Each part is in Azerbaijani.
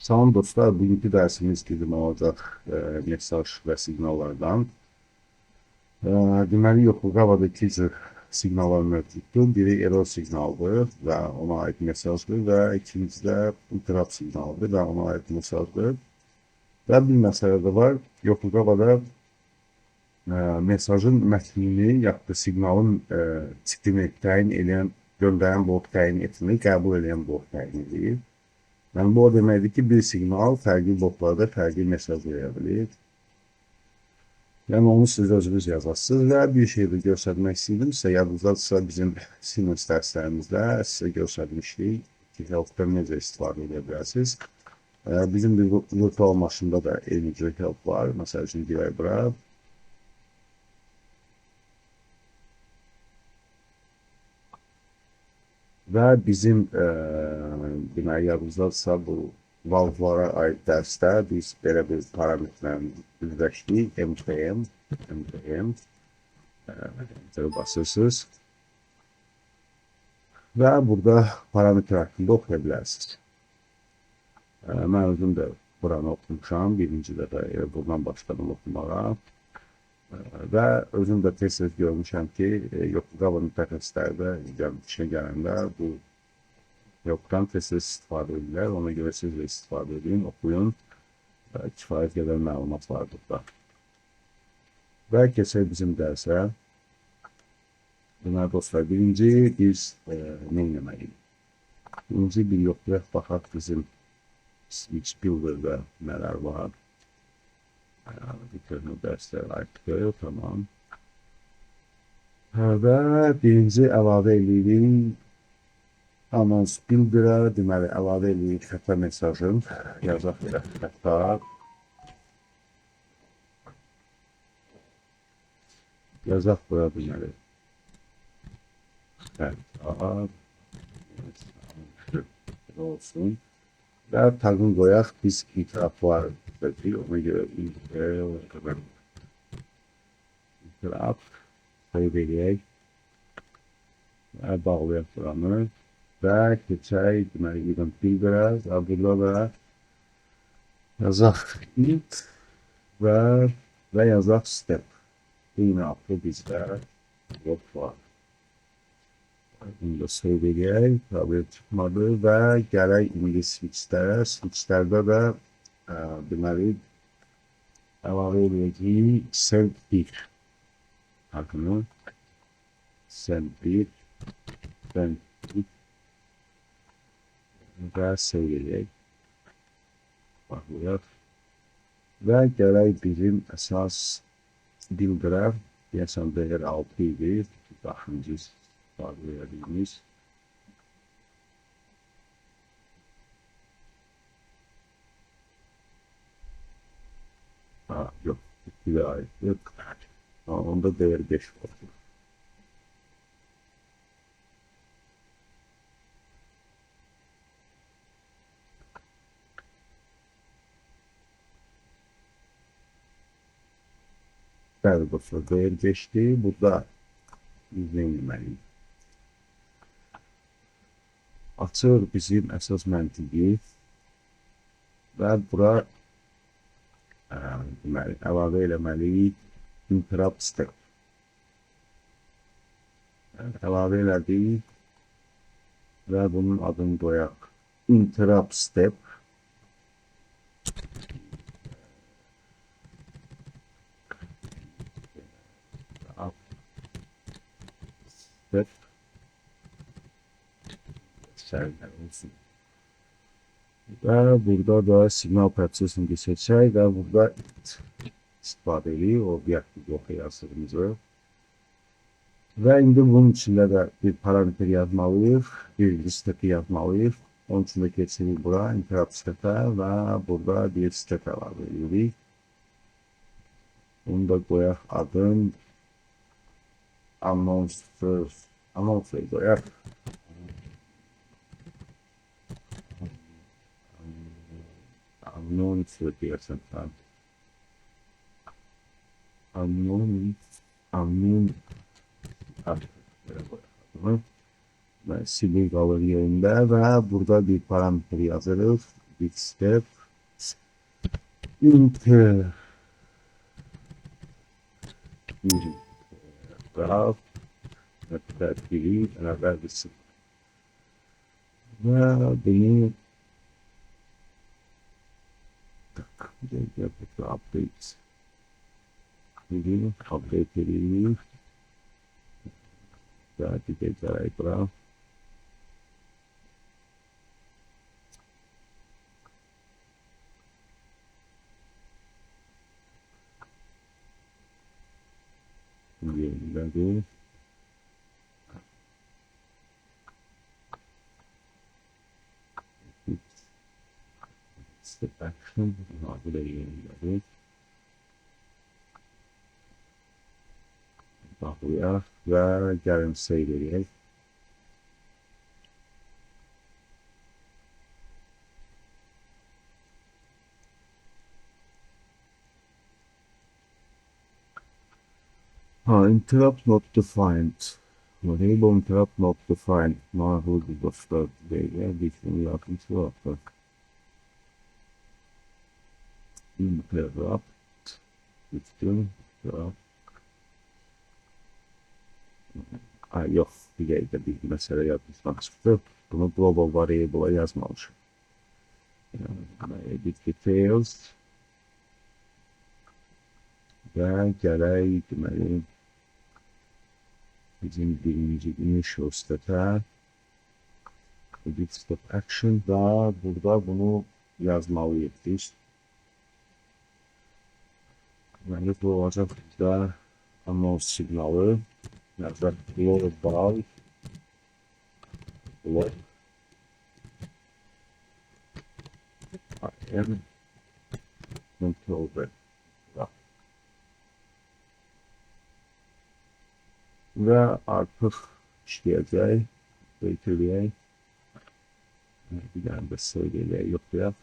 Salam dostlar, bugünkü dərsimiz bizim olacaq mesaj və siqnallardan. Deməli, yoxluqavada iki cür siqnallar mövcuddur. Biri error siqnaldır və ona aid mesajdır və ikincisi də interrupt siqnalıdır və ona aid mesajdır. Və bir məsələ də var, yoxluqavada mesajın mətnini, yaxud da siqnalın tipini təyin edən, göndərən blok təyin etmir, qəbul edən blok təyin edir. Yəni, bu o deməkdir ki, bir siqnal fərqli bloklarda fərqli mesaj verə bilir. Yəni, onu siz özünüz yazasınız və bir şey də göstərmək istəyirdimsə, yadınızdadırsa bizim Siemens dərslərimizdə sizə göstərmişdik ki, helpdən necə istifadə edə bilərsiniz. Bizim bir virtual maşında da eyni cür help var. Məsəl üçün, deyək bura. Və bizim deməli, yadınızdadırsa bu valvlara aid dərsdə biz belə bir parametrlərini üzləşdik. MPM basırsınız və burada parametr haqqında oxuya bilərsiniz. Mən özüm də buranı oxumuşam, birinci dəfə buradan başladım oxumağa. Və özüm də tez-tez görmüşəm ki, yoxluqava mütəxəssisləri də işə gələndə bu yoxdan tez-tez istifadə edirlər. Ona görə siz də istifadə edin, oxuyun. Kifayət qədər məlumat var burada. Və keçək bizim dərsə. Deməli dostlar, birinci biz nə etməliyik? Birinci bir yoxlayaq, baxaq bizim switch builder'da nələr var. Bütün dərslər artıq, tamam. Və birinci əlavə edirik anons builder'a, deməli, əlavə edirik xəta mesajın, yazaq belə xəta. Yazaq bura deməli. Xəta. Olsun. Və tagını qoyaq, biz itiraf var. Ona görə itiraf sayıb eləyək və bağlayaq buranı və keçək, deməli, event builder'a və burada da yazaq int və yazaq step. Eyni adlı bizdə yok var. Bunu da sayıb eləyək, tabi çıxmadı və gələk indi switchlərə. Switchlərdə də deməli, əlavə edəcəyik send 1 adını, send 1 və save edək, baxlayaq və gələk bizim əsas builder'a, deyəsən dəyər 6 idi, daxıncı istifadə edilmiş. Yok, bir de ait yok. Onda değer 5 oldu. Bəli dostlar, değer 5'ti. Burada izləyilməliyik. Açır bizim əsas məntiqi və bura deməli, əlavə eləməliyik interrupt step. Əlavə elədik və bunun adını qoyaq interrupt step. Olsun. Və burada da signal prosesini seçək və burada istifadə edirik obyekt bloku yazdığımızı. Və indi bunun içində də bir parametr yazmalıyıq, bir stepi yazmalıyıq. Onun için de keçirik bura interrupt step'e və burada bir step əlavə edirik. Bunu da qoyaq adın announce qoyaq. Announce deyərsən sən. Və silik alır yerində və burada bir parametr yazırıq. bit step enter graph that biri beraber bitsin. Ve benim update edeyim. Belki tekrar ekran. Yenileri. Step action. Bu da yenileri. Bakıyor ve gelin seyredeyim. Interrupt not defined. Enable interrupt not defined. Who dostlar diye bir şey yapıntı var. Interrupt. Bittim. Yok. Bir de bir mesele yazmak çıktı. Bunu global variable'a yazmamışım. Edit details. Ve gerek deməli bizim birinci initial step'e edit step action da burada bunu yazmalıyız biz. Deməli bu olacaq bizdə anons signalı. Nəzər global block IM control V. Ve artık işleyəcək, böyütüləyək. Bir dənə də söyləyək, yoxlayaq.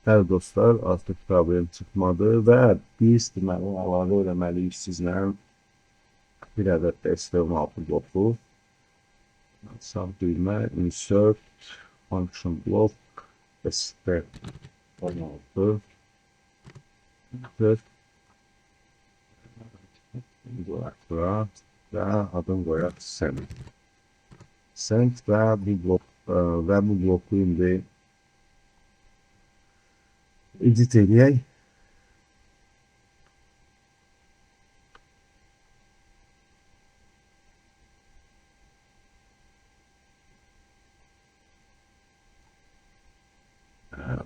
Hər dostlar, artıq problem çıxmadı və biz deməli əlavə eləməliyik sizlə bir ədəd də STM6 bloku. Sağ düymə, insert, function block, STM16 bura və adını qoyaq send. Send və bu bloku indi edit edək.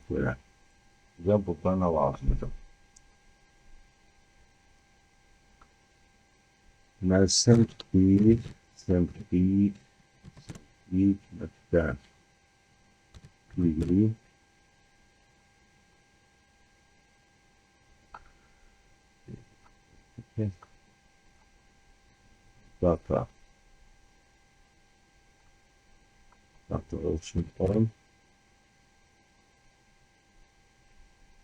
Böyle. Bize buradan lazımdır. Ben send nokta query data olsun falan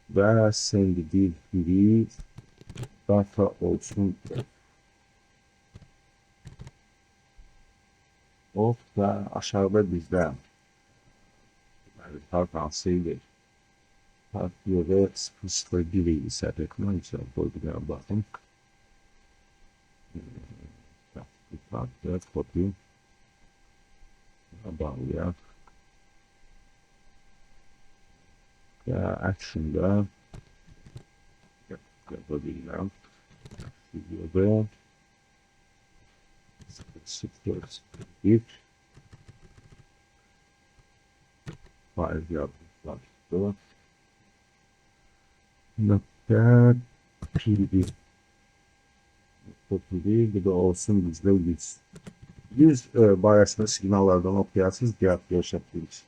ve send query data olsun of da aşağıda bizde tartansıydı. Tartıyorda 0.1'i set etmek için koyduğuna bakın. Tartıyor, kopyu. Bağlıyor. Ya action'da yapabilirim. Videoda 0.1 file yapmışlar. Nokta pd bir de olsun bizde 100 bayasında signallardan okuyasız cevap yaşatıyoruz.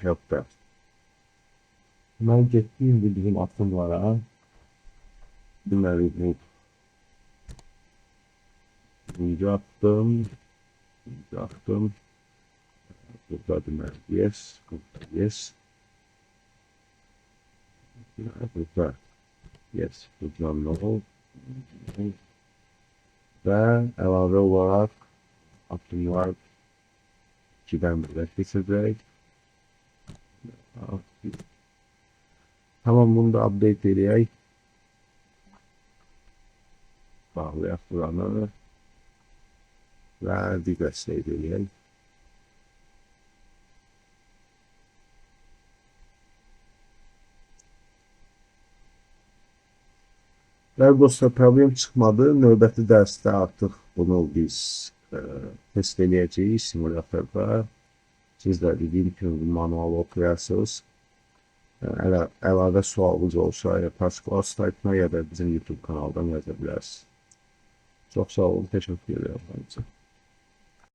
Yok da. Ben gittiğim bildiğim aklımlara bunları yaptım. Burada demek yes. Burada yes, burada no və əlavə olaraq addımlar 2-dən 1-ə keçəcək. Tamam, bunu da update edək. Bağlayaq buranı və digər save edək. Değerli dostlar, problem çıxmadı. Növbəti dərsdə artıq bunu biz test edəcəyik simulyatorda. Siz də dediyim kimi manual oxuyarsınız. Əlavə sualınız olsa ya Taskforce saytına ya da bizim YouTube kanaldan yaza bilərsiniz. Çox sağ olun, təşəkkür edirəm.